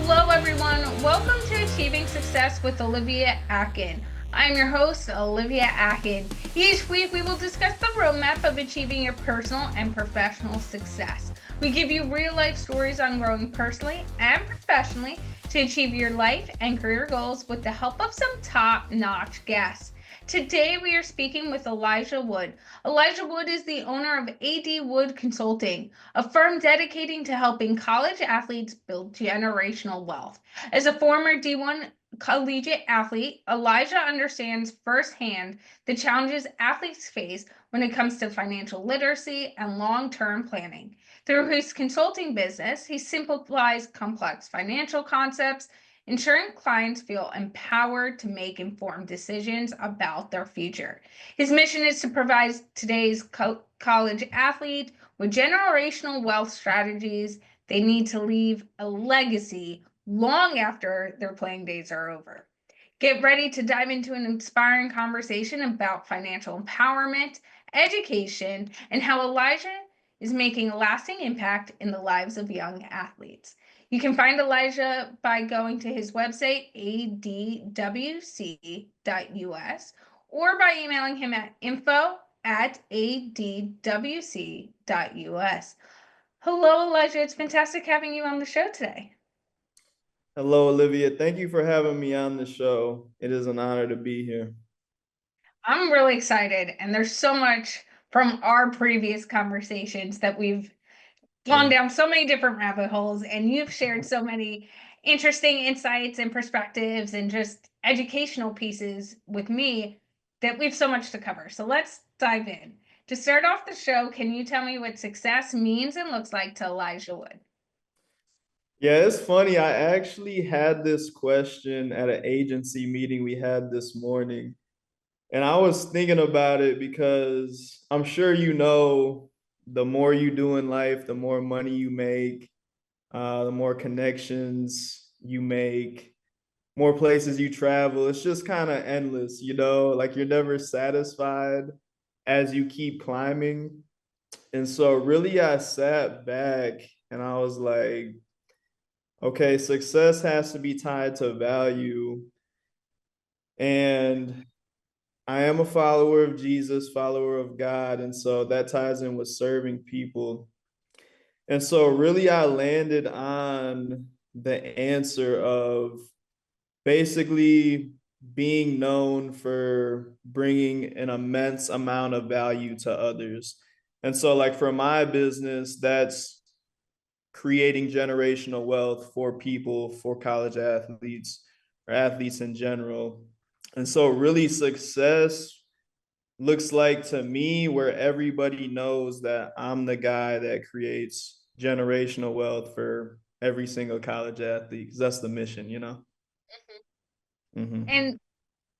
Hello, everyone. Welcome to Achieving Success with Olivia Akin. I'm your host, Olivia Akin. Each week, we will discuss the roadmap of achieving your personal and professional success. We give you real life stories on growing personally and professionally to achieve your life and career goals with the help of some top notch guests. Today, we are speaking with Alijah Wood. Alijah Wood is the owner of Alijah Wood Consulting, a firm dedicating to helping college athletes build generational wealth. As a former D1 collegiate athlete, Alijah understands firsthand the challenges athletes face when it comes to financial literacy and long-term planning. Through his consulting business, he simplifies complex financial concepts, ensuring clients feel empowered to make informed decisions about their future. His mission is to provide today's college athlete with generational wealth strategies they need to leave a legacy long after their playing days are over. Get ready to dive into an inspiring conversation about financial empowerment, education, and how Alijah is making a lasting impact in the lives of young athletes. You can find Alijah by going to his website, adwc.us, or by emailing him at info@adwc.us. Hello, Alijah. It's fantastic having you on the show today. Hello, Olivia. Thank you for having me on the show. It is an honor to be here. I'm really excited, and there's so much from our previous conversations that we've gone down so many different rabbit holes, and you've shared so many interesting insights and perspectives and just educational pieces with me that we have so much to cover. So let's dive in. To start off the show, can you tell me what success means and looks like to Alijah Wood? Yeah, it's funny. I actually had this question at an agency meeting we had this morning. And I was thinking about it because I'm sure you know the more you do in life, the more money you make, the more connections you make, more places you travel. It's just kind of endless, like you're never satisfied as you keep climbing. And so, really, I sat back and I was like, okay, success has to be tied to value. And I am a follower of Jesus, follower of God. And so that ties in with serving people. And so, really, I landed on the answer of basically being known for bringing an immense amount of value to others. And so, like for my business, that's creating generational wealth for people, for college athletes or athletes in general. And so, really, success looks like to me where everybody knows that I'm the guy that creates generational wealth for every single college athlete, because that's the mission. Mm-hmm. And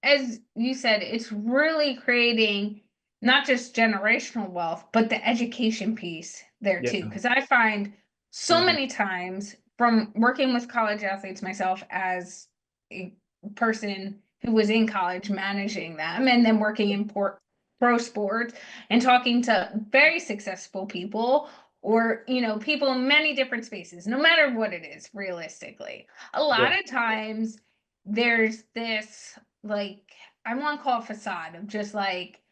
as you said, it's really creating not just generational wealth, but the education piece there too. Yeah. Because I find so Mm-hmm. many times from working with college athletes myself as a person who was in college managing them and then working in pro sports and talking to very successful people or people in many different spaces, no matter what it is, realistically a Yeah. lot of times there's this, like, I want to call it facade of just like,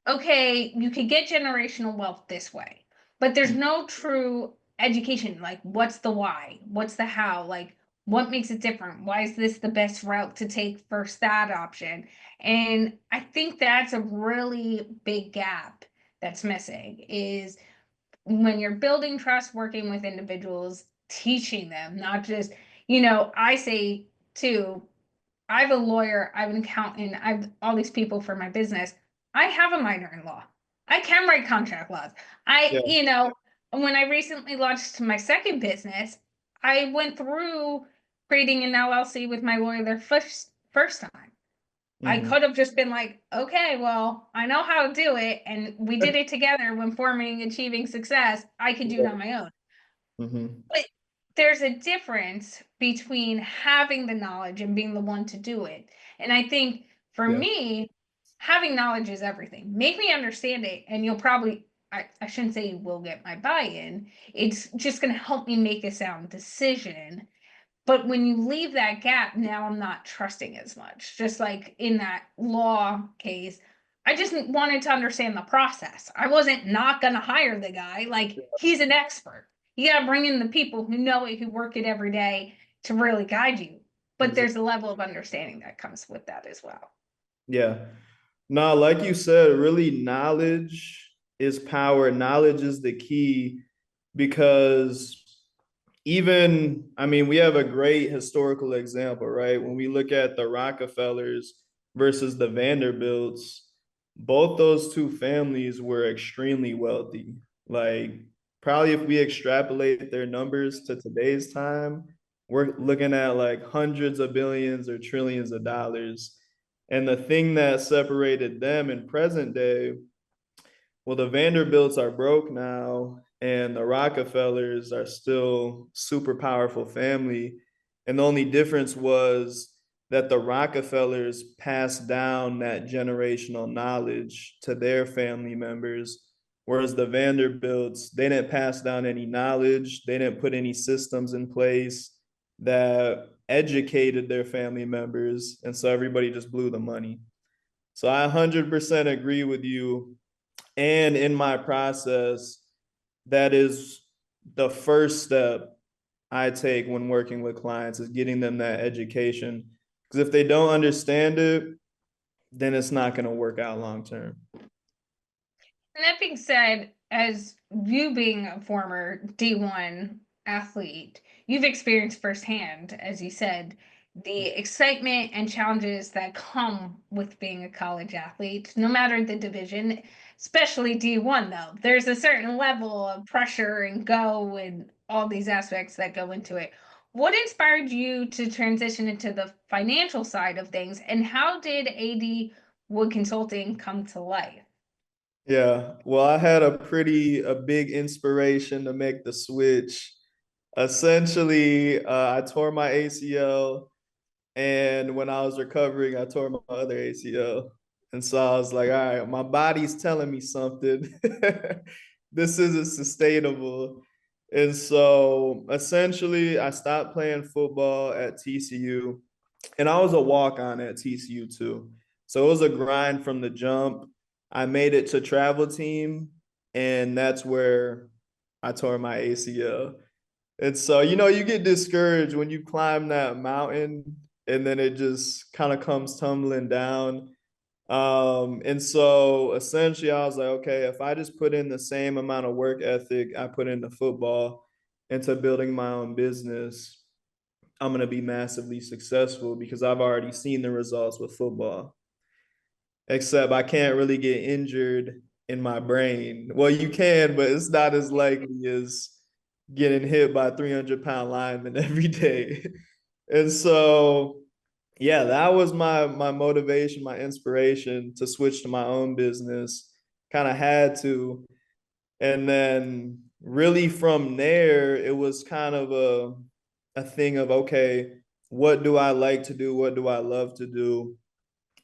okay, you could get generational wealth this way, but there's no true education. Like, what's the why? What's the how? Like, what makes it different? Why is this the best route to take versus that option? And I think that's a really big gap that's missing is when you're building trust, working with individuals, teaching them, not just, I say too, I have a lawyer, I have an accountant, I have all these people for my business. I have a minor in law. I can write contract laws. Yeah. When I recently launched my second business, I went through creating an LLC with my lawyer the first time. I Mm-hmm. could have just been like, okay, well, I know how to do it, and we did it together when forming Achieving Success. I could do it on my own. Mm-hmm. But there's a difference between having the knowledge and being the one to do it. And I think for Yeah. me, having knowledge is everything. Make me understand it, and you'll probably, I shouldn't say you will get my buy in. It's just going to help me make a sound decision. But when you leave that gap, now I'm not trusting as much. Just like in that law case, I just wanted to understand the process. I wasn't not going to hire the guy. Like, he's an expert. You got to bring in the people who know it, who work it every day to really guide you. But Exactly. there's a level of understanding that comes with that as well. Yeah. No, like you said, really knowledge is power. Knowledge is the key because even, I mean, we have a great historical example, right? When we look at the Rockefellers versus the Vanderbilts, both those two families were extremely wealthy. Like, probably if we extrapolate their numbers to today's time, we're looking at like hundreds of billions or trillions of dollars. And the thing that separated them in present day, well, the Vanderbilts are broke now, and the Rockefellers are still super powerful family. And the only difference was that the Rockefellers passed down that generational knowledge to their family members, whereas the Vanderbilts, they didn't pass down any knowledge, they didn't put any systems in place that educated their family members, and so everybody just blew the money. So I 100% agree with you, and in my process, that is the first step I take when working with clients is getting them that education. Because if they don't understand it, then it's not going to work out long term. And that being said, as you being a former D1 athlete, you've experienced firsthand, as you said, the excitement and challenges that come with being a college athlete, no matter the division, especially D1, though. There's a certain level of pressure and go and all these aspects that go into it. What inspired you to transition into the financial side of things, and how did AD Wood Consulting come to life? Yeah. Well, I had a big inspiration to make the switch. Essentially, I tore my ACL, and when I was recovering, I tore my other ACL. And so I was like, all right, my body's telling me something. This isn't sustainable. And so essentially, I stopped playing football at TCU, and I was a walk on at TCU too. So it was a grind from the jump. I made it to travel team, and that's where I tore my ACL. And so, you get discouraged when you climb that mountain and then it just kind of comes tumbling down. And so essentially I was like, okay, if I just put in the same amount of work ethic I put into football, into building my own business, I'm going to be massively successful because I've already seen the results with football. Except I can't really get injured in my brain. Well, you can, but it's not as likely as getting hit by 300-pound linemen every day. And so, yeah, that was my motivation, my inspiration to switch to my own business. Kind of had to. And then really from there, it was kind of a thing of, okay, what do I like to do? What do I love to do?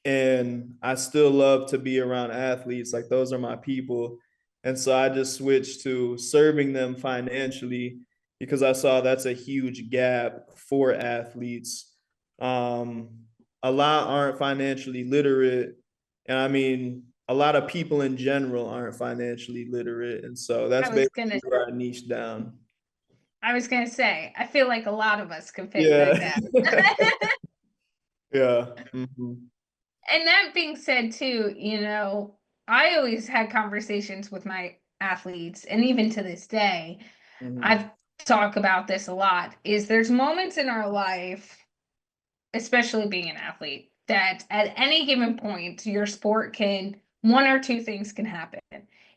And I still love to be around athletes. Like, those are my people. And so I just switched to serving them financially because I saw that's a huge gap for athletes. Um, a lot aren't financially literate. And I mean, a lot of people in general aren't financially literate. And so that's I was gonna basically where I niched down. I was gonna say, I feel like a lot of us can fit in that Yeah. gap. Yeah. Mhm. And that being said, too, I always had conversations with my athletes, and even to this day, Mhm. I've talked about this a lot, is there's moments in our life, especially being an athlete, that at any given point, your sport can one or two things can happen.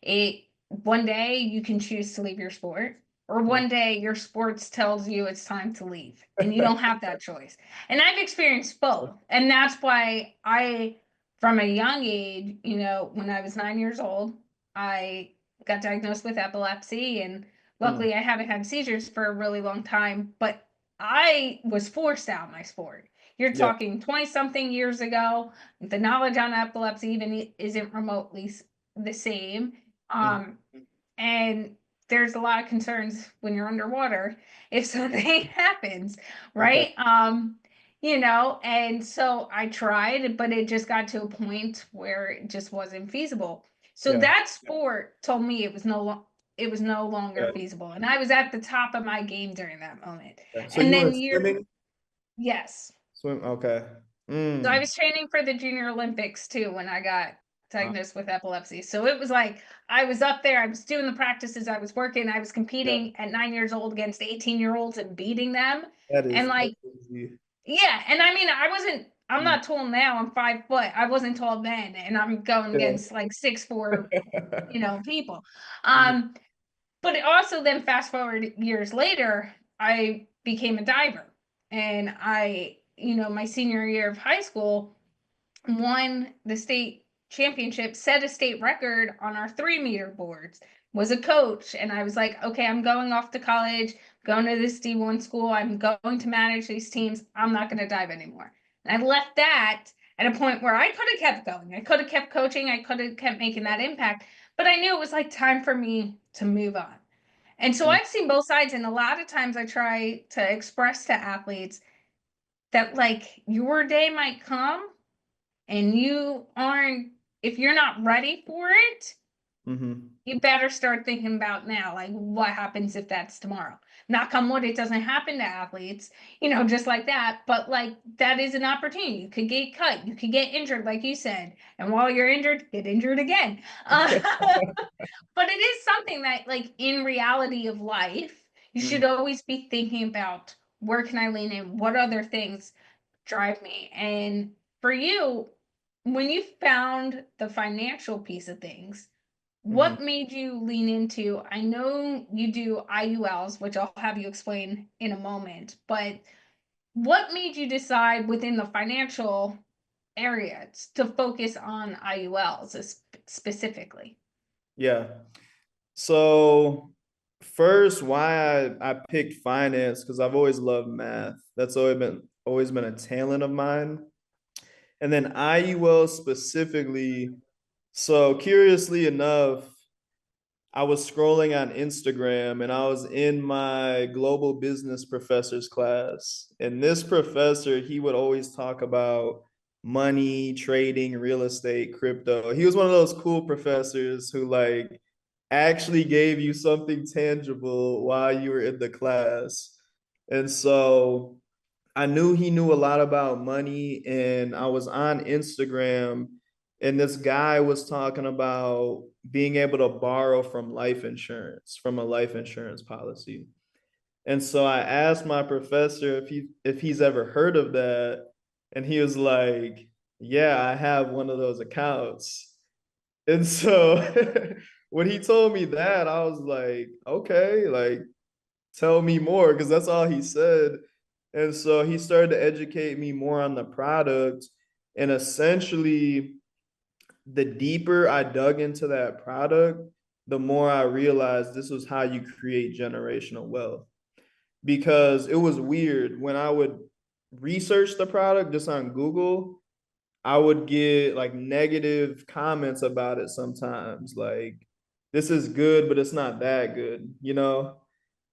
It One day you can choose to leave your sport, or one day your sports tells you it's time to leave, and you don't have that choice. And I've experienced both, and that's why from a young age, when I was 9 years old, I got diagnosed with epilepsy, and Mm. luckily I haven't had seizures for a really long time, but I was forced out of my sport. You're Yeah. talking 20 something years ago. The knowledge on epilepsy even isn't remotely the same. Mhm. And there's a lot of concerns when you're underwater if something happens, right? And so I tried, but it just got to a point where it just wasn't feasible. So Yeah. that sport told me it was no longer Yeah. feasible. And I was at the top of my game during that moment. Yeah. So And you were then swimming? yes. Swim. Okay. So I Mm. was training for the Junior Olympics too when I got diagnosed with epilepsy. So it was like I was up there, I was doing the practices, I was working, I was Yeah. competing at 9 years old against 18-year-olds and beating them. That And is like, crazy. yeah, and I mean, I'm Mm. not tall now, I'm 5 foot. I wasn't tall then, and I'm going Yeah. against like 6'4", people. Mhm. Um, but also then fast forward years later, I became a diver. And my senior year of high school, won the state championship, set a state record on our 3 meter boards, was a coach. And I was like, okay, I'm going off to college, going to this D1 school. I'm going to manage these teams. I'm not going to dive anymore. And I left that at a point where I could have kept going. I could have kept coaching. I could have kept making that impact. But I knew it was like time for me to move on. And so Mm. I've seen both sides. And a lot of times I try to express to athletes that like your day might come and you aren't, if you're not ready for it, Mhm. you better start thinking about now, like what happens if that's tomorrow. Knock on wood, it doesn't happen to athletes, just like that. But like that is an opportunity. You could get cut, you could get injured, like you said. And while you're injured, get injured again. But it is something that, like, in reality of life, you should Mhm. always be thinking about where can I lean in? What other things drive me? And for you, when you found the financial piece of things, Mhm. what made you lean into? I know you do IULs, which I'll have you explain in a moment, but what made you decide within the financial area to focus on IULs specifically? Yeah. So first, why I picked finance, because I've always loved math. That's always been a talent of mine. And then IUL specifically. So curiously enough, I was scrolling on Instagram and I was in my global business professor's class. And this professor, he would always talk about money, trading, real estate, crypto. He was one of those cool professors who like actually gave you something tangible while you were in the class. And so I knew he knew a lot about money, and I was on Instagram, and this guy was talking about being able to borrow from life insurance, from a life insurance policy. And so I asked my professor if he's ever heard of that, and he was like, "Yeah, I have one of those accounts." And so when he told me that, I was like, "Okay, like tell me more," because that's all he said. And so he started to educate me more on the product. And essentially, the deeper I dug into that product, the more I realized this was how you create generational wealth. Because it was weird when I would research the product just on Google, I would get like negative comments about it sometimes. Like, this is good, but it's not that good.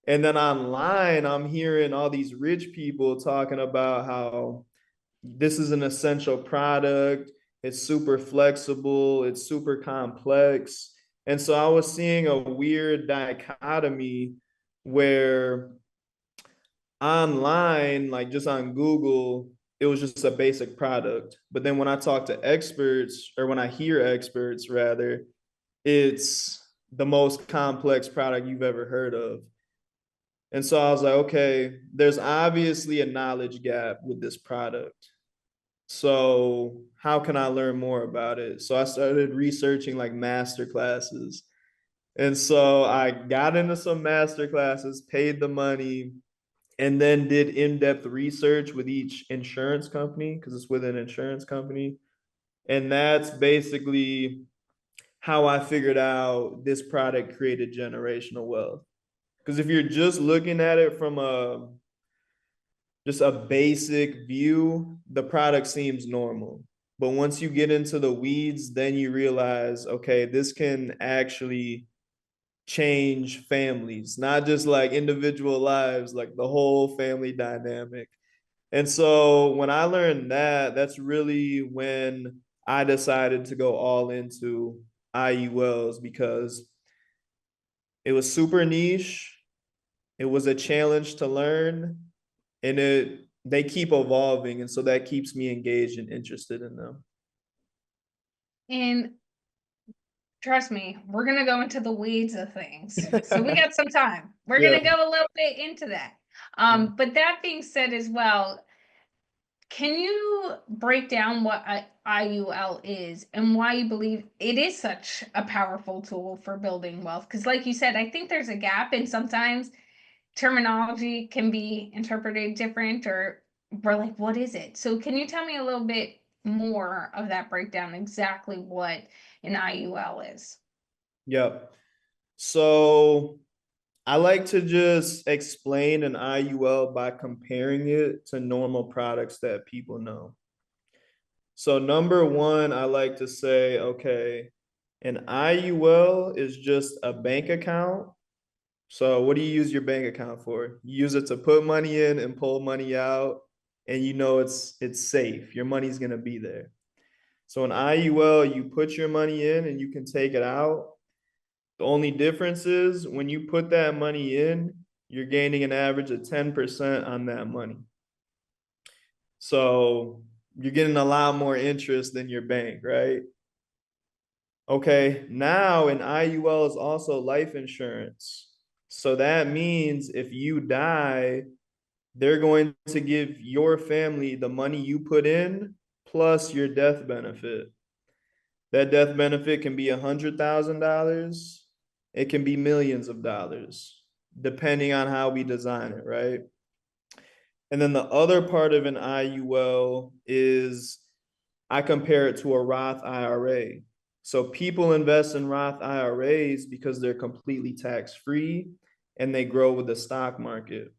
And then online, I'm hearing all these rich people talking about how this is an essential product. It's super flexible. It's super complex. And so I was seeing a weird dichotomy where online, like just on Google, it was just a basic product. But then when I talk to experts, or when I hear experts rather, it's the most complex product you've ever heard of. And so I was like, okay, there's obviously a knowledge gap with this product. So how can I learn more about it? So I started researching like master classes. And so I got into some master classes, paid the money, and then did in-depth research with each insurance company because it's with an insurance company. And that's basically how I figured out this product created generational wealth. Because if you're just looking at it from just a basic view, the product seems normal. But once you get into the weeds, then you realize, okay, this can actually change families, not just like individual lives, like the whole family dynamic. And so when I learned that, that's really when I decided to go all into IULs because it was super niche. It was a challenge to learn, and they keep evolving, and so that keeps me engaged and interested in them. And trust me, we're gonna go into the weeds of things. So we got some time. We're Yeah. gonna go a little bit into that. But that being said as well, can you break down what IUL is and why you believe it is such a powerful tool for building wealth? Because, like you said, I think there's a gap, and sometimes terminology can be interpreted different, or we're like, what is it? So, can you tell me a little bit more of that breakdown, exactly what an IUL is? Yep. So I like to just explain an IUL by comparing it to normal products that people know. So number one, I like to say, okay, an IUL is just a bank account. So what do you use your bank account for? You use it to put money in and pull money out, and you know it's safe. Your money's gonna be there. So an IUL, you put your money in and you can take it out. The only difference is when you put that money in, you're gaining an average of 10% on that money. So you're getting a lot more interest than your bank, right? Okay, now an IUL is also life insurance. So that means if you die, they're going to give your family the money you put in plus your death benefit. That death benefit can be $100,000. It can be millions of dollars, depending on how we design it, right? And then the other part of an IUL is I compare it to a Roth IRA. So people invest in Roth IRAs because they're completely tax free and they grow with the stock market.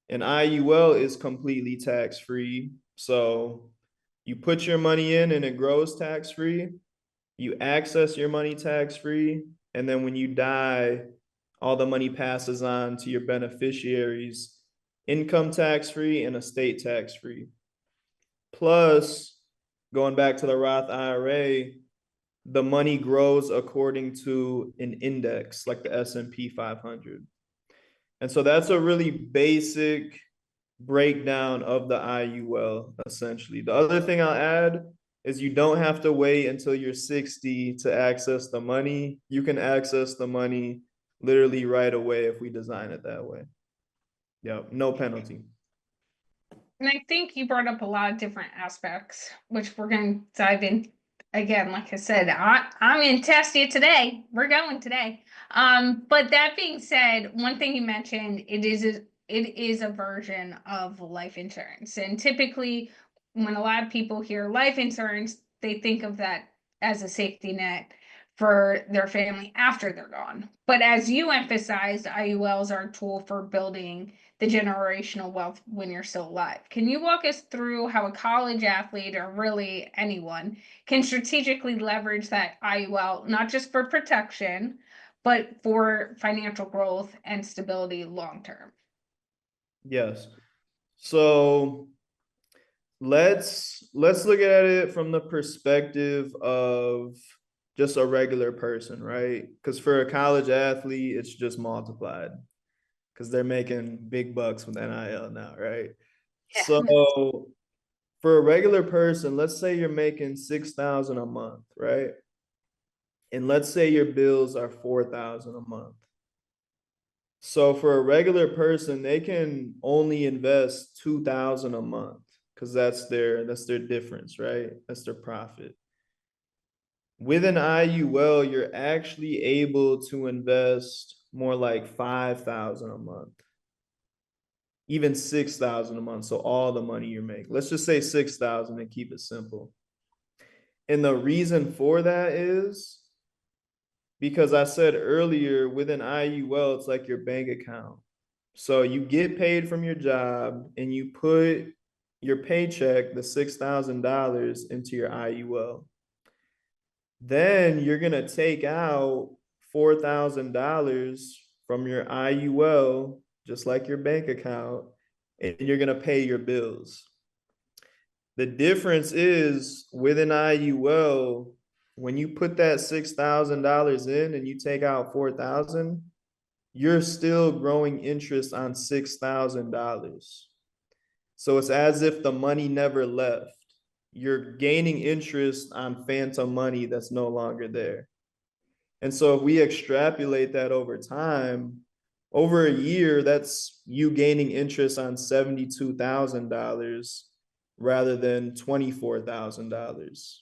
An IUL is completely tax free. So you put your money in and it grows tax free. You access your money tax free. And then when you die, all the money passes on to your beneficiaries, income tax free and estate tax free. Plus, going back to the Roth IRA, the money grows according to an index like the S&P 500. And so that's a really basic breakdown of the IUL, essentially. The other thing I'll add is you don't have to wait until you're 60 to access the money. You can access the money literally right away if we design it that way. Yeah, no penalty. And I think you brought up a lot of different aspects, which we're going to dive in again. Like I said, I'm in test you today. We're going today. But that being said, one thing you mentioned, it is a version of life insurance. And typically when a lot of people hear life insurance, they think of that as a safety net for their family after they're gone. But as you emphasized, IULs are a tool for building the generational wealth when you're still alive. Can you walk us through how a college athlete, or really anyone, can strategically leverage that IUL, not just for protection, but for financial growth and stability long term? Yes. So let's look at it from the perspective of just a regular person, right? Because for a college athlete, it's just multiplied because they're making big bucks with NIL now, right? Yeah. So for a regular person, let's say you're making 6,000 a month, right? And let's say your bills are 4,000 a month. So for a regular person, they can only invest 2,000 a month because that's their difference, right? That's their profit. With an IUL, you're actually able to invest more like 5,000 a month, even 6,000 a month. So all the money you make. Let's just say 6,000 and keep it simple. And the reason for that is because I said earlier, with an IUL, it's like your bank account. So you get paid from your job and you put your paycheck, the $6,000 into your IUL. Then you're going to take out $4,000 from your IUL, just like your bank account, and you're going to pay your bills. The difference is with an IUL, when you put that $6,000 in and you take out 4,000, you're still growing interest on $6,000. So it's as if the money never left. You're gaining interest on phantom money that's no longer there. And so if we extrapolate that over time, over a year, that's you gaining interest on $72,000 rather than $24,000.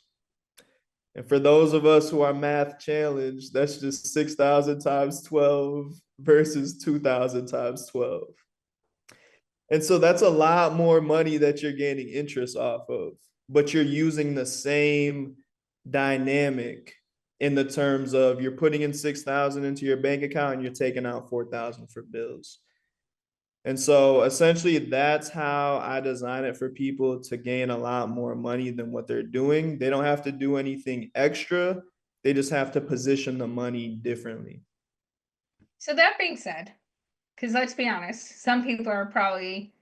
And for those of us who are math challenged, that's just 6,000 times 12 versus 2,000 times 12. And so that's a lot more money that you're gaining interest off of, but you're using the same dynamic in the terms of you're putting in 6,000 into your bank account and you're taking out 4,000 for bills. And so essentially that's how I design it for people to gain a lot more money than what they're doing. They don't have to do anything extra. They just have to position the money differently. So that being said, because let's be honest, some people are probably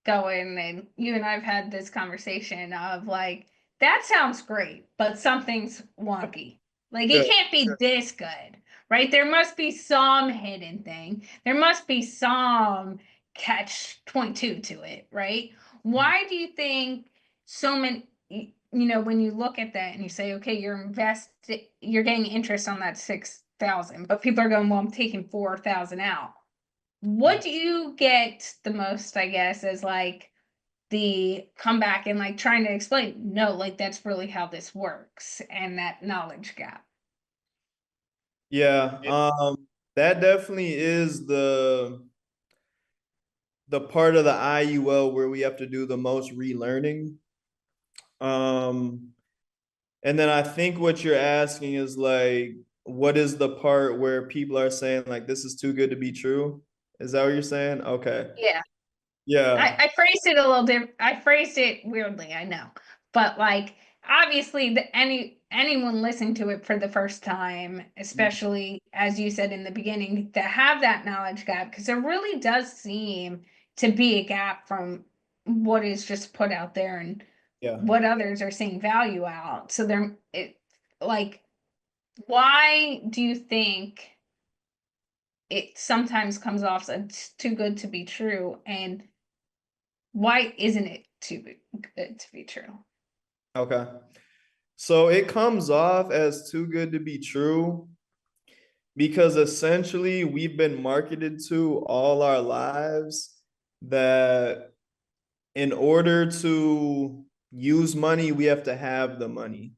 going, and you and I've had this conversation of like, that sounds great, but something's wonky. Like Yeah. it can't be this good, right? There must be some hidden thing. There must be some catch 22 to it, right? Why do you think so many, when you look at that and you say, okay, you're getting interest on that 6,000, but people are going, well, I'm taking 4,000 out. What do you get the most, I guess, is like the comeback and like trying to explain, no, like that's really how this works, and that knowledge gap. Yeah, that definitely is the part of the IUL where we have to do the most relearning. And then I think what you're asking is like, what is the part where people are saying like this is too good to be true? Is that what you're saying? Okay. Yeah. Yeah. I phrased it a little different. I phrased it weirdly, I know. But like obviously anyone listening to it for the first time, especially as you said in the beginning, to have that knowledge gap, because there really does seem to be a gap from what is just put out there and Yeah. what others are seeing value out. So like why do you think it sometimes comes off as too good to be true, and why isn't it too good to be true? Okay. So it comes off as too good to be true because essentially we've been marketed to all our lives that in order to use money, we have to have the money.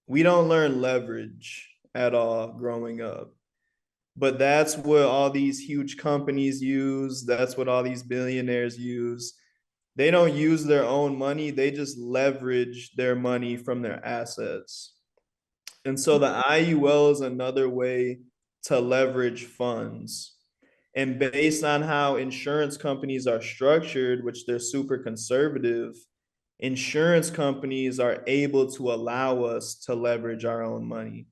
We don't learn leverage at all growing up. But that's what all these huge companies use. That's what all these billionaires use. They don't use their own money, they just leverage their money from their assets. And so the IUL is another way to leverage funds. And based on how insurance companies are structured, which they're super conservative, insurance companies are able to allow us to leverage our own money.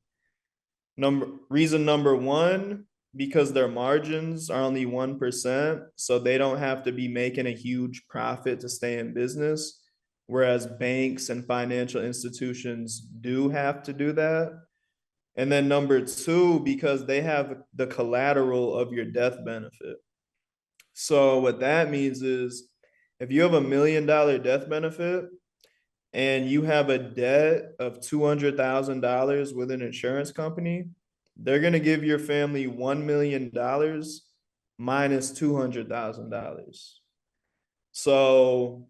Reason number one, because their margins are only 1%, so they don't have to be making a huge profit to stay in business, whereas banks and financial institutions do have to do that. And then number two, because they have the collateral of your death benefit. So what that means is if you have $1 million death benefit and you have a debt of $200,000 with an insurance company, they're going to give your family $1 million minus $200,000. So,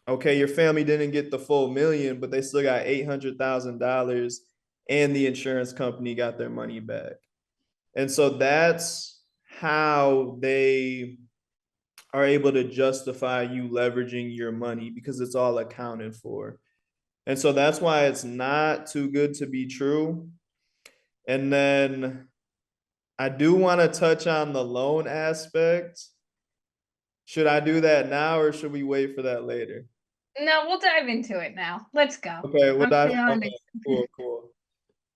okay, your family didn't get the full million, but they still got $800,000 and the insurance company got their money back. And so that's how they are able to justify you leveraging your money because it's all accounted for. And so that's why it's not too good to be true. And then I do want to touch on the loan aspect. Should I do that now or should we wait for that later? No, we'll dive into it now. Let's go. Okay, I'm what I feeling okay, cool, cool.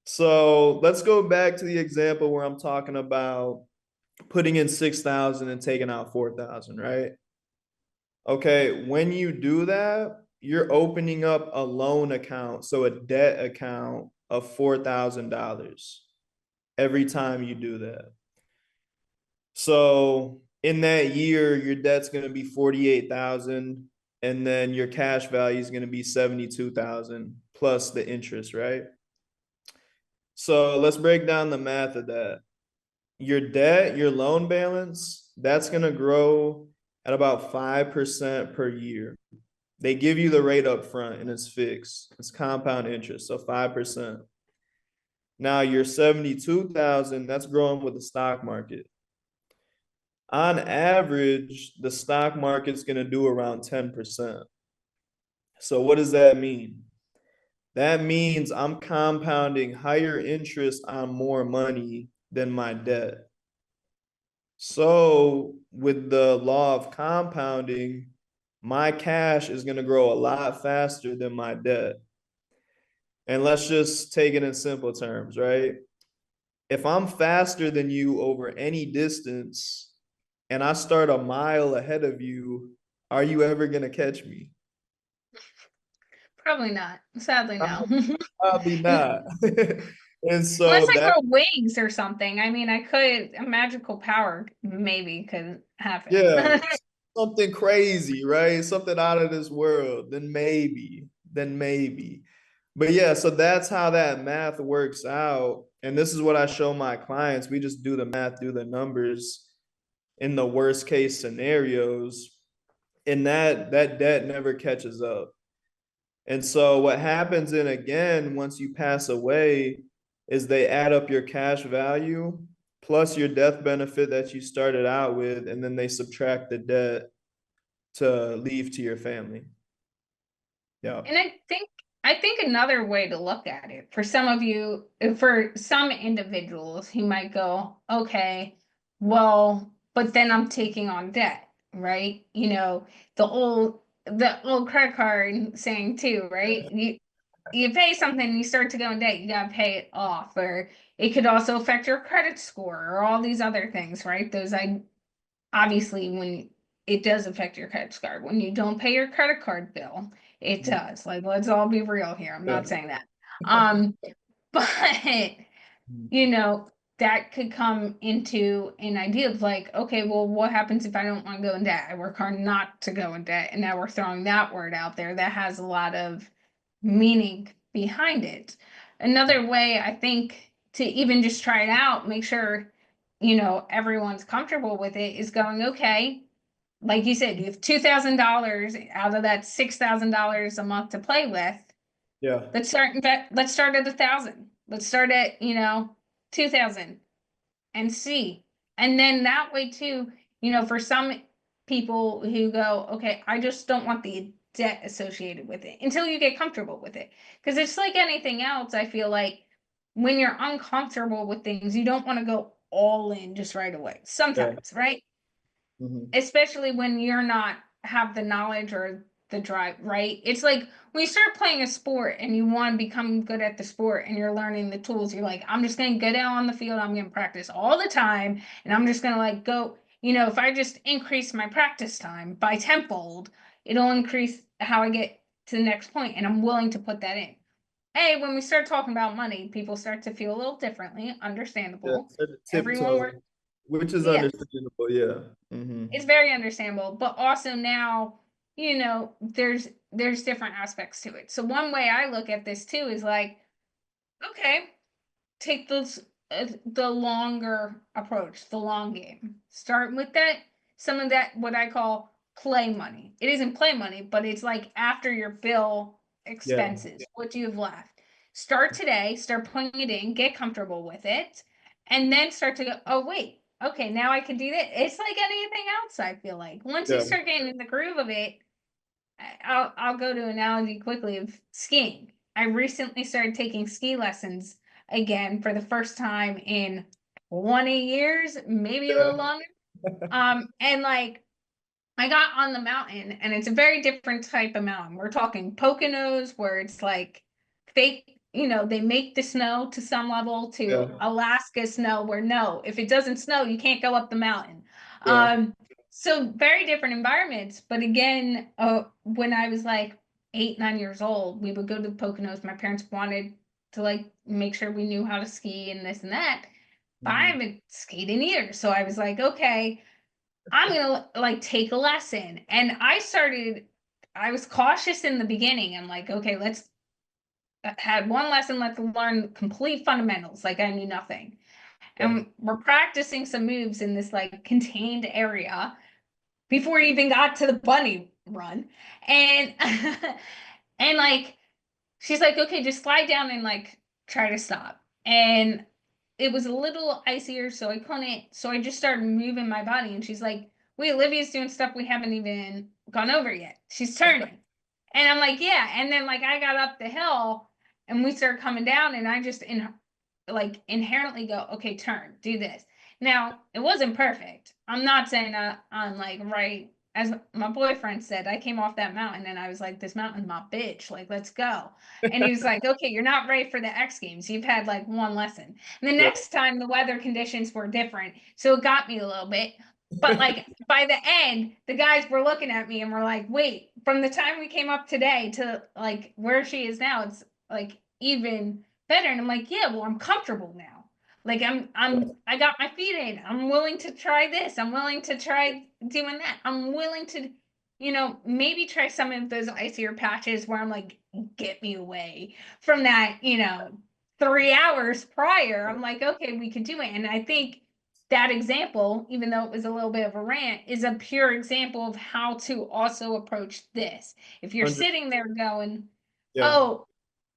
So let's go back to the example where I'm talking about putting in 6,000 and taking out 4,000, right? Okay, when you do that, you're opening up a loan account, so a debt account of $4,000 every time you do that. So in that year, your debt's going to be 48,000, and then your cash value is going to be 72,000 plus the interest, right? So let's break down the math of that. Your debt, your loan balance, that's going to grow at about 5% per year. They give you the rate up front and it's fixed. It's compound interest, so 5%. Now your 72,000, that's growing with the stock market. On average, the stock market's going to do around 10%. So what does that mean? That means I'm compounding higher interest on more money than my debt. So with the law of compounding, my cash is going to grow a lot faster than my debt. And let's just take it in simple terms, right? If I'm faster than you over any distance and I start a mile ahead of you, are you ever going to catch me? Probably not. Sadly, no. Probably not. And Unless so I that, grow wings or something. I mean, I could, a magical power maybe could happen. yeah, something crazy, right? Something out of this world, then maybe. But yeah, so that's how that math works out. And this is what I show my clients. We just do the math, do the numbers in the worst case scenarios, and that debt never catches up. And so what happens in again once you pass away is they add up your cash value plus your death benefit that you started out with, and then they subtract the debt to leave to your family. Yeah. And I think another way to look at it for some of you, for some individuals, he might go, okay, well, but then I'm taking on debt, right? The old credit card saying too, right? You pay something, you start to go in debt, you gotta pay it off, or it could also affect your credit score or all these other things, right? Those I obviously when it does affect your credit score. When you don't pay your credit card bill, it does. Like, let's all be real here. I'm Yeah. not saying that. Um, but you know, that could come into an idea of like, okay, well, what happens if I don't want to go in debt? I work hard not to go in debt. And now we're throwing that word out there that has a lot of meaning behind it. Another way I think to even just try it out, make sure, everyone's comfortable with it is going, okay, like you said, you have $2,000 out of that $6,000 a month to play with. Yeah. Let's start at 1,000. Let's start at 2,000 and see. And then that way too, for some people who go, okay, I just don't want the debt associated with it until you get comfortable with it. Because it's like anything else, I feel like when you're uncomfortable with things, you don't want to go all in just right away. Yeah. Sometimes, right? Mhm. Especially when you're not have the knowledge or the drive, right? It's like when you start playing a sport and you want to become good at the sport and you're learning the tools, you're like, I'm just gonna get out on the field, I'm gonna practice all the time, and I'm just gonna like go, if I just increase my practice time by tenfold, it'll increase how I get to the next point, and I'm willing to put that in. Hey, when we start talking about money, people start to feel a little differently, Yeah. understandable. Start to Everyone works, tiptoe, which is yeah, understandable. Yeah. Hmm. it's very understandable, but also now, there's different aspects to it. So one way I look at this too is like, okay, take the longer approach, the long game. Start with that, some of that what I call play money. It isn't play money, but it's like after your bill Yeah. expenses, what you have left. Start today, start putting it in, get comfortable with it, and then start to go, oh wait, okay, now I can do that. It's like anything else, I feel like. Once you Yeah. start getting in the groove of it, I'll go to an analogy quickly of skiing. I recently started taking ski lessons again for the first time in 20 years, maybe a little Yeah. longer. And like I got on the mountain and it's a very different type of mountain. We're talking Poconos where it's like fake, they make the snow to some level to Yeah. Alaska snow where no, if it doesn't snow, you can't go up the mountain. Yeah. So very different environments. But again, when I was like 8, 9 years old, we would go to the Poconos. My parents wanted to like make sure we knew how to ski and this and that. But I Mhm. haven't skied in years. So I was like, okay, I'm gonna like take a lesson. And I was cautious in the beginning. I'm like, okay, let's had one lesson, let's learn complete fundamentals, like I knew nothing. Yeah. And we're practicing some moves in this like contained area before we even got to the bunny run. And and like she's like, okay, just slide down and like try to stop. And it was a little icier, so I couldn't. So I just started moving my body, and she's like, "Wait, Olivia's doing stuff we haven't even gone over yet. She's turning." And I'm like, "Yeah." And then like I got up the hill, and we started coming down, and I just like inherently go, "Okay, turn, do this." Now it wasn't perfect. I'm not saying I'm like right. As my boyfriend said, I came off that mountain and I was like, "This mountain's my bitch. Like, let's go." And he was like, "Okay, you're not ready for the X Games. You've had like one lesson." And the Yeah. next time the weather conditions were different. So it got me a little bit. But like by the end, the guys were looking at me and were like, wait, from the time we came up today to like where she is now, it's like even better. And I'm like, yeah, well, I'm comfortable now. Like I got my feet in. I'm willing to try this. I'm willing to try doing that. I'm willing to, maybe try some of those icier patches where I'm like, get me away from that, 3 hours prior. I'm like, okay, we could do it. And I think that example, even though it was a little bit of a rant, is a pure example of how to also approach this. If you're 100. sitting there going, Yeah. oh,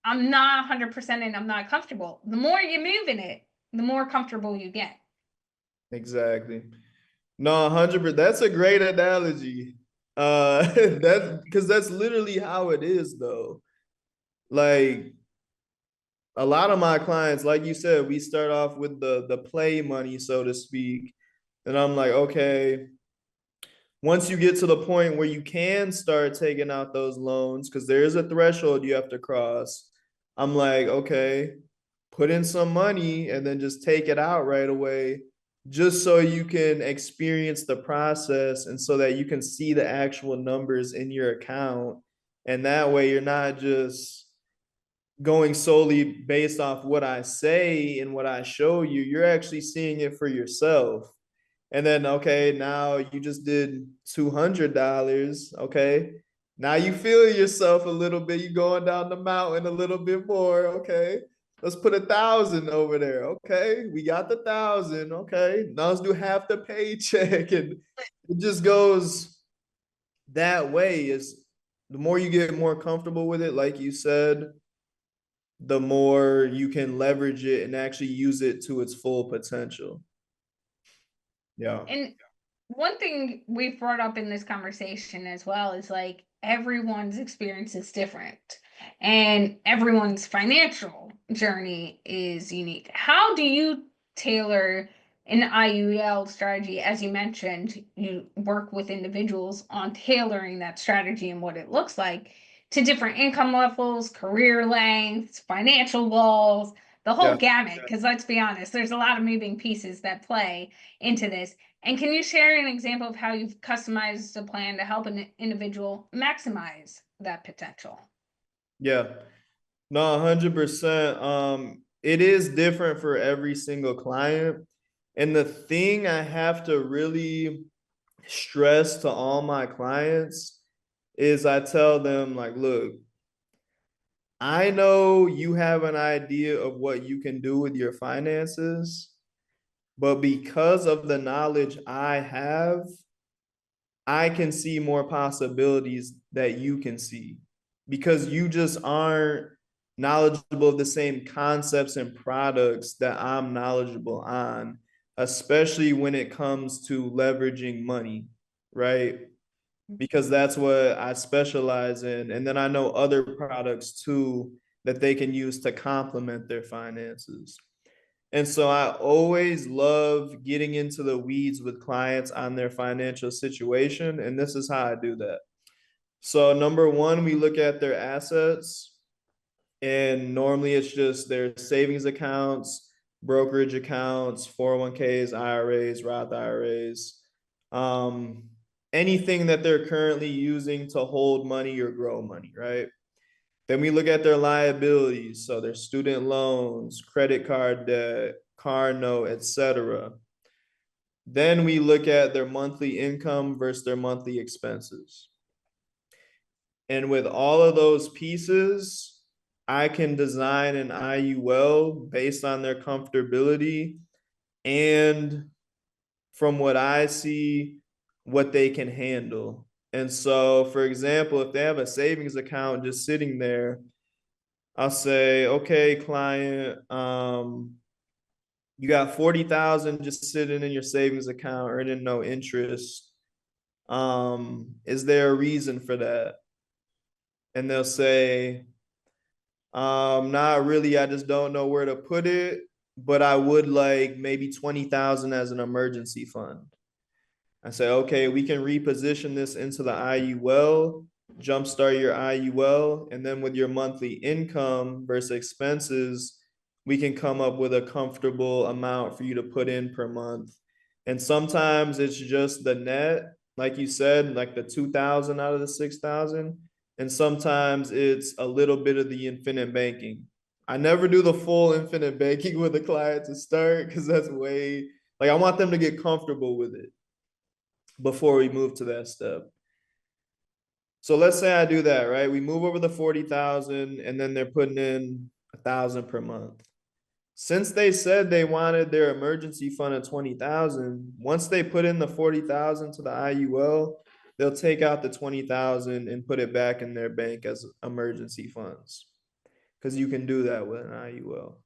I'm not 100% and I'm not comfortable, the more you move in it, the more comfortable you get. Exactly. No, 100%. That's a great analogy. That because that's literally how it is, though. Like a lot of my clients, like you said, we start off with the play money, so to speak. And I'm like, okay, once you get to the point where you can start taking out those loans, because there is a threshold you have to cross, I'm like, okay, put in some money and then just take it out right away, just so you can experience the process and so that you can see the actual numbers in your account. And that way you're not just going solely based off what I say and what I show you, you're actually seeing it for yourself. And then, okay, now you just did $200. Okay. Now you feel yourself a little bit. You're going down the mountain a little bit more. Okay. Let's put 1,000 over there. Okay. We got the 1,000. Okay. Now let's do half the paycheck. And it just goes that way. Is the more you get more comfortable with it, like you said, the more you can leverage it and actually use it to its full potential. Yeah. And one thing we've brought up in this conversation as well is like everyone's experience is different and everyone's financial journey is unique. How do you tailor an IUL strategy? As you mentioned, you work with individuals on tailoring that strategy and what it looks like to different income levels, career lengths, financial goals, the whole Yeah. gamut. Because let's be honest, there's a lot of moving pieces that play into this. And can you share an example of how you've customized a plan to help an individual maximize that potential? Yeah. No, 100%. It is different for every single client. And the thing I have to really stress to all my clients is I tell them, like, look, I know you have an idea of what you can do with your finances, but because of the knowledge I have, I can see more possibilities that you can see because you just aren't knowledgeable of the same concepts and products that I'm knowledgeable on, especially when it comes to leveraging money, right? Because that's what I specialize in. And then I know other products too that they can use to complement their finances. And so I always love getting into the weeds with clients on their financial situation. And this is how I do that. So, number one, we look at their assets. And normally it's just their savings accounts, brokerage accounts, 401ks, IRAs, Roth IRAs, um, anything that they're currently using to hold money or grow money, right? Then we look at their liabilities, so their student loans, credit card debt, car note, etc. Then we look at their monthly income versus their monthly expenses. And with all of those pieces, I can design an IUL based on their comfortability and, from what I see, what they can handle. And so, for example, if they have a savings account just sitting there, I'll say, okay, client, you got 40,000 just sitting in your savings account earning no interest. Is there a reason for that? And they'll say, not really. I just don't know where to put it, but I would like maybe 20,000 as an emergency fund. I say, okay, we can reposition this into the IUL, jumpstart your IUL, and then with your monthly income versus expenses, we can come up with a comfortable amount for you to put in per month. And sometimes it's just the net, like you said, like the 2,000 out of the 6,000. And sometimes it's a little bit of the infinite banking. I never do the full infinite banking with a client to start because that's way, like, I want them to get comfortable with it before we move to that step. So let's say I do that, right? We move over the 40,000 and then they're putting in 1,000 per month. Since they said they wanted their emergency fund at 20,000, once they put in the 40,000 to the IUL, they'll take out the 20,000 and put it back in their bank as emergency funds. Because you can do that with an IUL.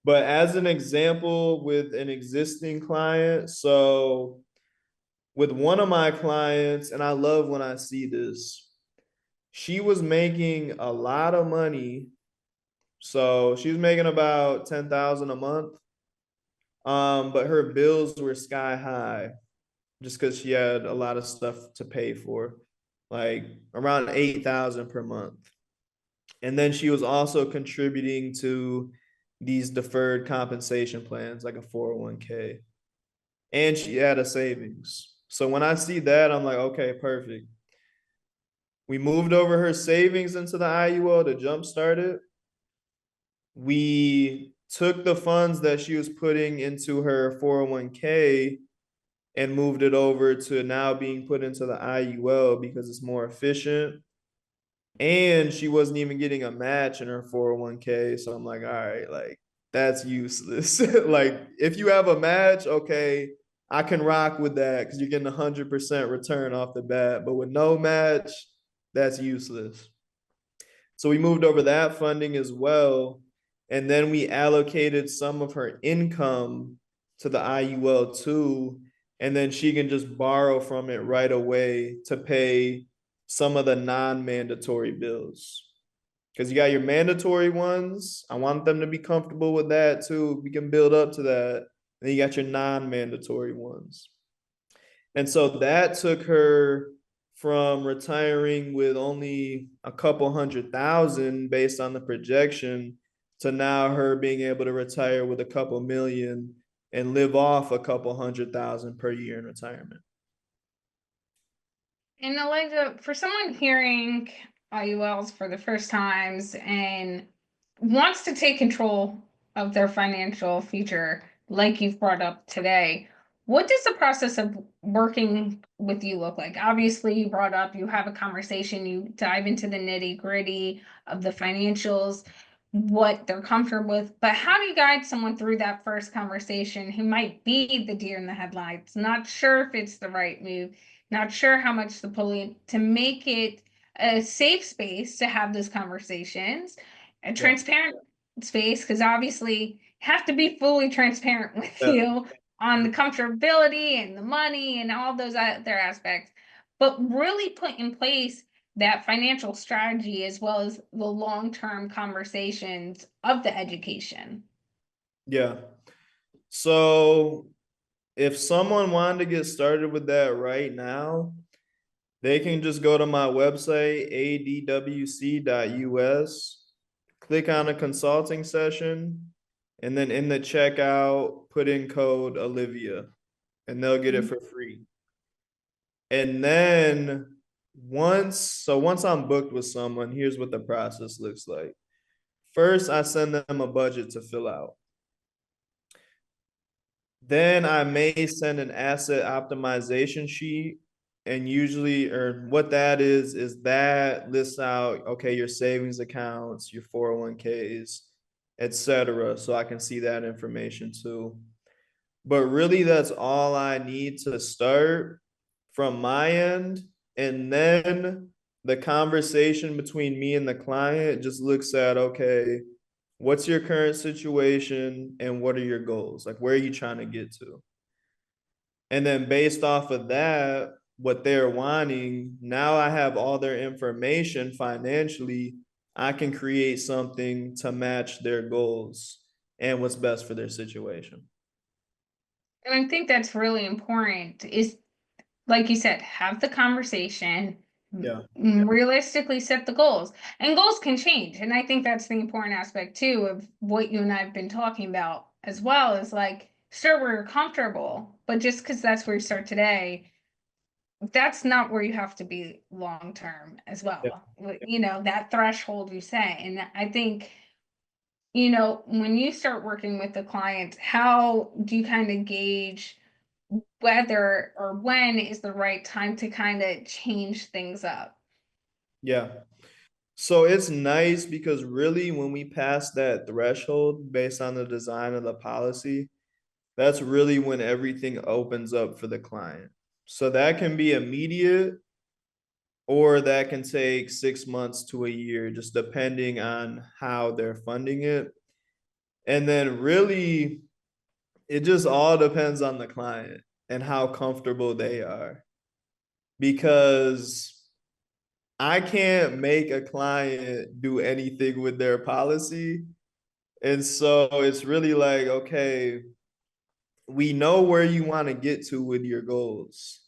But as an example with an existing client, so with one of my clients, and I love when I see this, she was making a lot of money. So she was making about 10,000 a month. But her bills were sky high just because she had a lot of stuff to pay for, like around 8,000 per month. And then she was also contributing to these deferred compensation plans, like a 401k. And she had a savings. So when I see that, I'm like, okay, perfect. We moved over her savings into the IUL to jumpstart it. We took the funds that she was putting into her 401k and moved it over to now being put into the IUL because it's more efficient. And she wasn't even getting a match in her 401k. So I'm like, all right, like that's useless. Like if you have a match, okay, I can rock with that because you're getting 100% return off the bat. But with no match, that's useless. So we moved over that funding as well. And then we allocated some of her income to the IUL too. And then she can just borrow from it right away to pay some of the non-mandatory bills. Because you got your mandatory ones. I want them to be comfortable with that too. We can build up to that. Then you got your non-mandatory ones. And so that took her from retiring with only a couple 100,000 based on the projection to now her being able to retire with a couple million and live off a couple 100,000 per year in retirement. And Elijah, for someone hearing IULs for the first times and wants to take control of their financial future, like you've brought up today, what does the process of working with you look like? Obviously, you brought up you have a conversation, you dive into the nitty-gritty of the financials, what they're comfortable with, but how do you guide someone through that first conversation who might be the deer in the headlights, not sure if it's the right move, not sure how much to pull in, to make it a safe space to have those conversations, a transparent space, because obviously you have to be fully transparent with Yeah. you on the comfortability and the money and all those other aspects, but really put in place that financial strategy as well as the long-term conversations of the education. Yeah. So if someone wanted to get started with that right now, they can just go to my website, adwc.us, click on a consulting session, and then in the checkout, put in code Olivia, and they'll get it for free. And then once I'm booked with someone, here's what the process looks like. First, I send them a budget to fill out. Then I may send an asset optimization sheet. And usually, or what that is that lists out, okay, your savings accounts, your 401ks, etc. So I can see that information too. But really, that's all I need to start from my end. And then the conversation between me and the client just looks at, okay, what's your current situation and what are your goals? Like, where are you trying to get to? And then based off of that, what they're wanting, now I have all their information financially. I can create something to match their goals and what's best for their situation. And I think that's really important is, like you said, have the conversation, Yeah. realistically set the goals. And goals can change. And I think that's the important aspect too of what you and I have been talking about as well, is like start where you're comfortable. But just because that's where you start today, that's not where you have to be long term as Yeah. well. That threshold you set. And I think, when you start working with the clients, how do you kind of gauge whether or when is the right time to kind of change things up? Yeah. So it's nice because really when we pass that threshold based on the design of the policy, that's really when everything opens up for the client. So that can be immediate or that can take 6 months to a year, just depending on how they're funding it. And then really, it just all depends on the client and how comfortable they are. Because I can't make a client do anything with their policy. And so it's really like, okay, we know where you want to get to with your goals.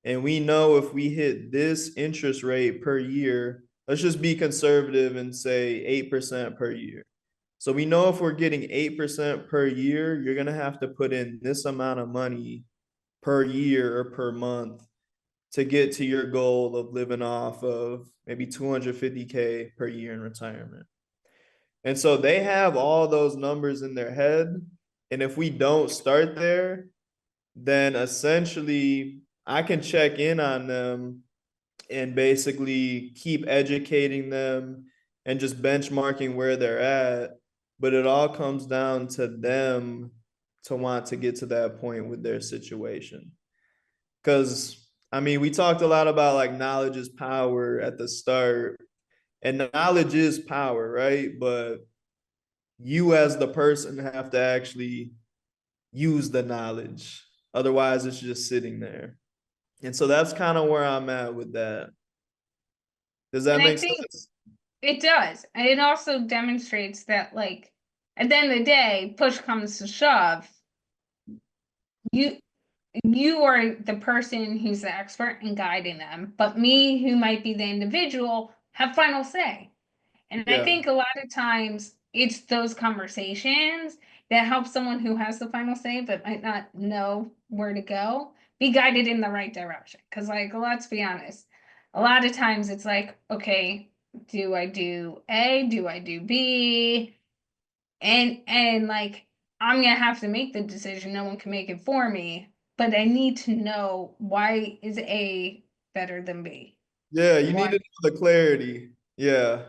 And we know if we hit this interest rate per year, let's just be conservative and say 8% per year. So we know if we're getting 8% per year, you're going to have to put in this amount of money per year or per month to get to your goal of living off of maybe 250K per year in retirement. And so they have all those numbers in their head. And if we don't start there, then essentially I can check in on them and basically keep educating them and just benchmarking where they're at. But it all comes down to them to want to get to that point with their situation. Because, I mean, we talked a lot about like knowledge is power at the start, and knowledge is power, right? But you as the person have to actually use the knowledge. Otherwise, it's just sitting there. And so that's kind of where I'm at with that. Does that And I make think sense? it does. And it also demonstrates that, like, at the end of the day, push comes to shove, you you are the person who's the expert in guiding them, but me, who might be the individual, have final say. And I Yeah. think a lot of times it's those conversations that help someone who has the final say but might not know where to go be guided in the right direction. Because, like, let's be honest, a lot of times it's like, okay, do I do A? Do I do B? And like, I'm gonna have to make the decision. No one can make it for me, but I need to know, why is A better than B? Yeah, you need Why? to know the clarity. Yeah.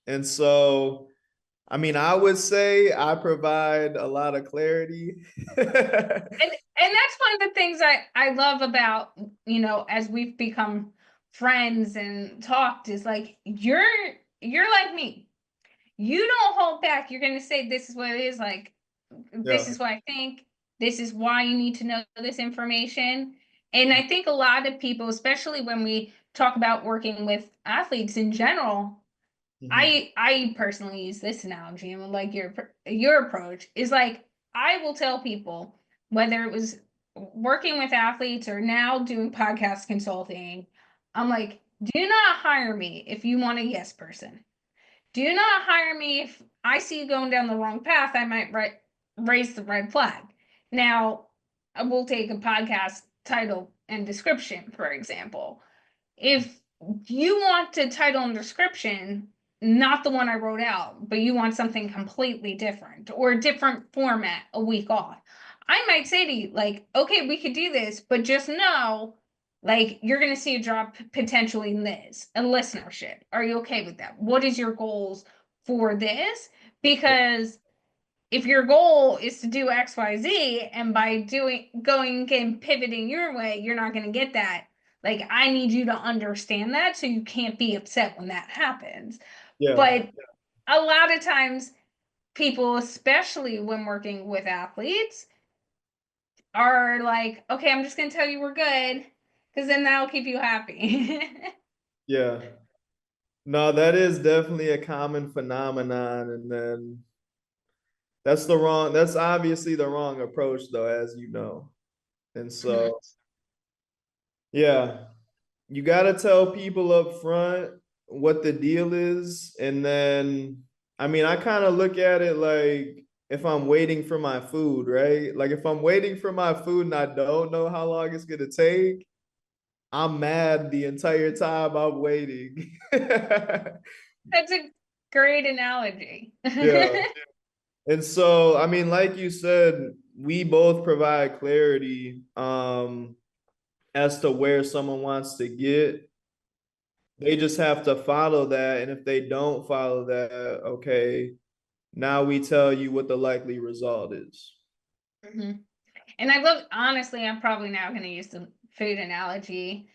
And so, I mean, I would say I provide a lot of clarity. And that's one of the things I love about, as we've become friends and talked, is like, you're like me. You don't hold back. You're gonna say, this is what it is, like, this Yeah. is what I think, this is why you need to know this information. And I think a lot of people, especially when we talk about working with athletes in general, Mhm. I personally use this analogy, and like your approach is like, I will tell people, whether it was working with athletes or now doing podcast consulting, I'm like, do not hire me if you want a yes person. Do not hire me if I see you going down the wrong path. I might raise the red flag. Now, I will take a podcast title and description, for example. If you want the title and description, not the one I wrote out, but you want something completely different or a different format a week off, I might say to you, like, okay, we could do this, but just know, like, you're going to see a drop potentially in this, a listenership. Are you okay with that? What is your goals for this? Because if your goal is to do XYZ and by going and pivoting your way, you're not going to get that. Like, I need you to understand that so you can't be upset when that happens. Yeah. But a lot of times, people, especially when working with athletes, are like, okay, I'm just going to tell you we're good because then that'll keep you happy. Yeah. No, that is definitely a common phenomenon. And then that's obviously the wrong approach though, as you know. And so, yeah, you got to tell people up front what the deal is. And then, I mean, I kind of look at it like if I'm waiting for my food, right? Like if I'm waiting for my food and I don't know how long it's going to take, I'm mad the entire time I'm waiting. That's a great analogy. Yeah. And so, I mean, like you said, we both provide clarity as to where someone wants to get. They just have to follow that. And if they don't follow that, okay, now we tell you what the likely result is. Mhm. And I love, honestly, I'm probably now going to use the food analogy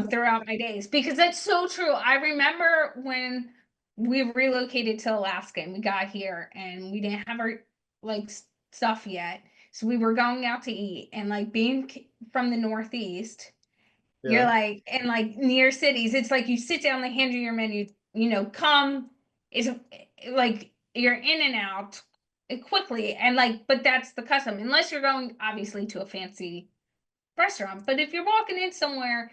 throughout my days because that's so true. I remember when we relocated to Alaska and we got here and we didn't have our like stuff yet. So we were going out to eat and like being from the Northeast, you're Yeah. like, and like near cities, it's like you sit down, they hand you your menu, come, it's like you're in and out quickly. And like, but that's the custom, unless you're going obviously to a fancy restaurant. But if you're walking in somewhere,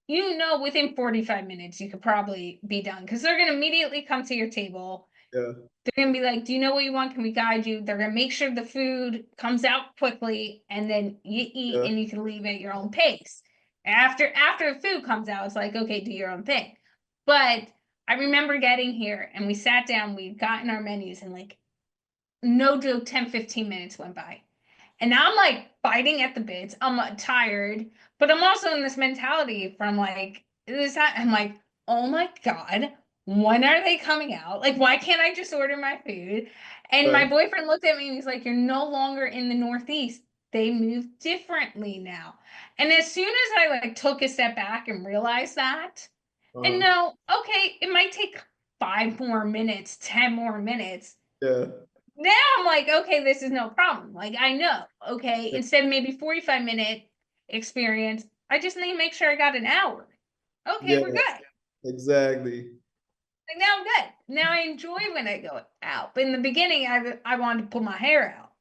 within 45 minutes, you could probably be done because they're going to immediately come to your table. Yeah. They're gonna be like, "Do you know what you want? Can we guide you?" They're gonna make sure the food comes out quickly, and then you eat, Yeah. and you can leave at your own pace. After the food comes out, it's like, okay, do your own thing. But I remember getting here, and we sat down, we'd gotten our menus, and like, no joke, 10-15 minutes went by. And now I'm like biting at the bits. I'm tired, but I'm also in this mentality from like this. I'm like, oh my God, when are they coming out? Like, why can't I just order my food? And my Right. boyfriend looked at me and he's like, you're no longer in the Northeast. They move differently now. And as soon as I like took a step back and realized that, and Uh, no, okay, it might take 5 more minutes, 10 more minutes, yeah. now I'm like, okay, this is no problem. Like I know, okay, instead of maybe 45-minute experience, I just need to make sure I got an hour. Okay, Yeah. we're good. Exactly. Like now I'm good. Now I enjoy when I go out. But in the beginning, I wanted to pull my hair out.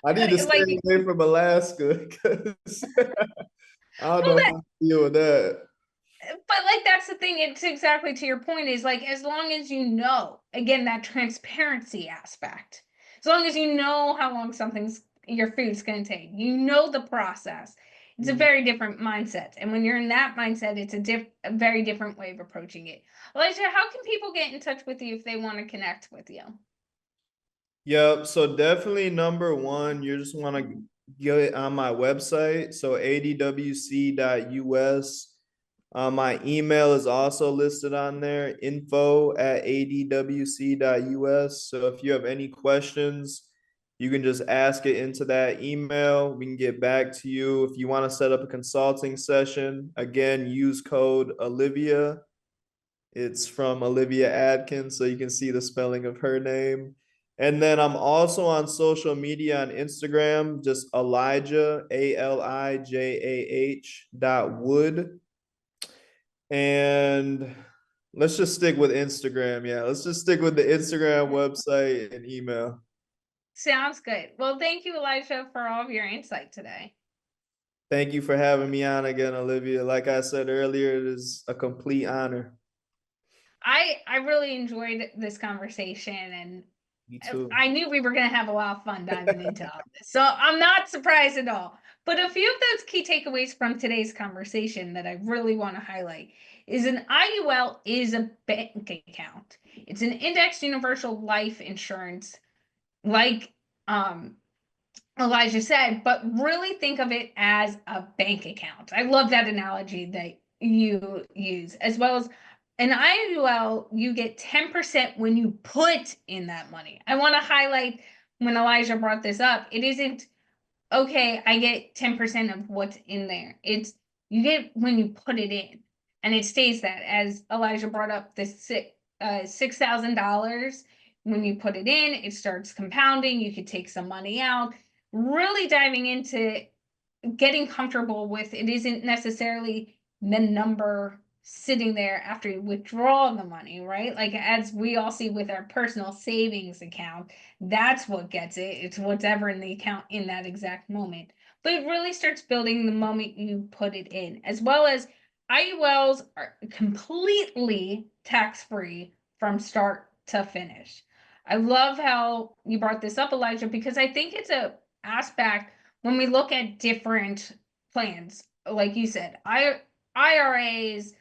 I need to stay Like, away from Alaska because I don't well, know if I can deal with that. but like that's the thing. It's exactly to your point. Is like as long as you know, again, that transparency aspect. As long as you know how long your food's going to take, you know the process. It's a Mhm. very different mindset, and when you're in that mindset, it's a very different way of approaching it. Elijah, how can people get in touch with you if they want to connect with you? Yep. So definitely number one, you just want to get on my website. So adwc.us. My email is also listed on there, info@adwc.us. So if you have any questions, you can just ask it into that email. We can get back to you. If you want to set up a consulting session, again, use code Olivia. It's from Olivia Adkins, so you can see the spelling of her name. And then I'm also on social media on Instagram, just Alijah, ALIJAH.Wood. And let's just stick with Instagram. Yeah, let's just stick with the Instagram website and email. Sounds good. Well, thank you, Elijah, for all of your insight today. Thank you for having me on again, Olivia. Like I said earlier, it is a complete honor. I really enjoyed this conversation, and Me too. I knew we were going to have a lot of fun diving into all this. So I'm not surprised at all. But a few of those key takeaways from today's conversation that I really want to highlight is an IUL is a bank account. It's an indexed universal life insurance, like Elijah said, but really think of it as a bank account. I love that analogy that you use, as well as an IUL, you get 10% when you put in that money. I want to highlight when Elijah brought this up, it isn't okay, I get 10% of what's in there. It's you get when you put it in. And it stays that, as Elijah brought up, the $6,000. When you put it in, it starts compounding. You could take some money out. Really diving into getting comfortable with it isn't necessarily the number sitting there after you withdraw the money, right? Like, as we all see with our personal savings account, that's what gets it. It's whatever in the account in that exact moment. But it really starts building the moment you put it in, as well as IULs are completely tax-free from start to finish. I love how you brought this up, Elijah, because I think it's a aspect when we look at different plans, like you said, IRAs,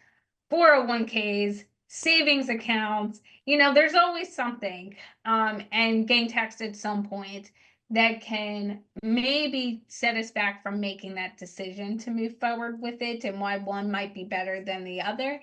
401ks, savings accounts, there's always something, and getting taxed at some point that can maybe set us back from making that decision to move forward with it, and why one might be better than the other.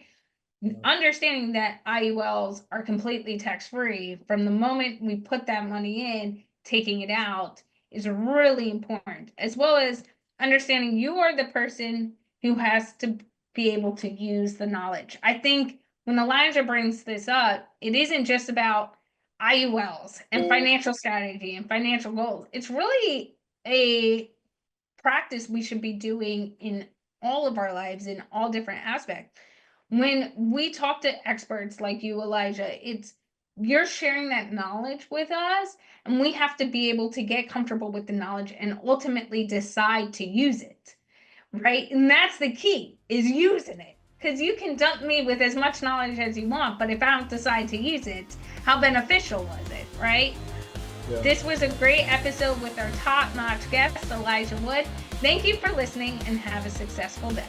Understanding that IULs are completely tax-free from the moment we put that money in, taking it out is really important, as well as understanding you are the person who has to be able to use the knowledge. I think when Elijah brings this up, it isn't just about IULs and financial strategy and financial goals. It's really a practice we should be doing in all of our lives in all different aspects. When we talk to experts like you, Elijah, you're sharing that knowledge with us, and we have to be able to get comfortable with the knowledge and ultimately decide to use it, right? And that's the key, is using it. Because you can dump me with as much knowledge as you want, but if I don't decide to use it, how beneficial was it, right? Yeah. This was a great episode with our top-notch guest, Alijah Wood. Thank you for listening, and have a successful day.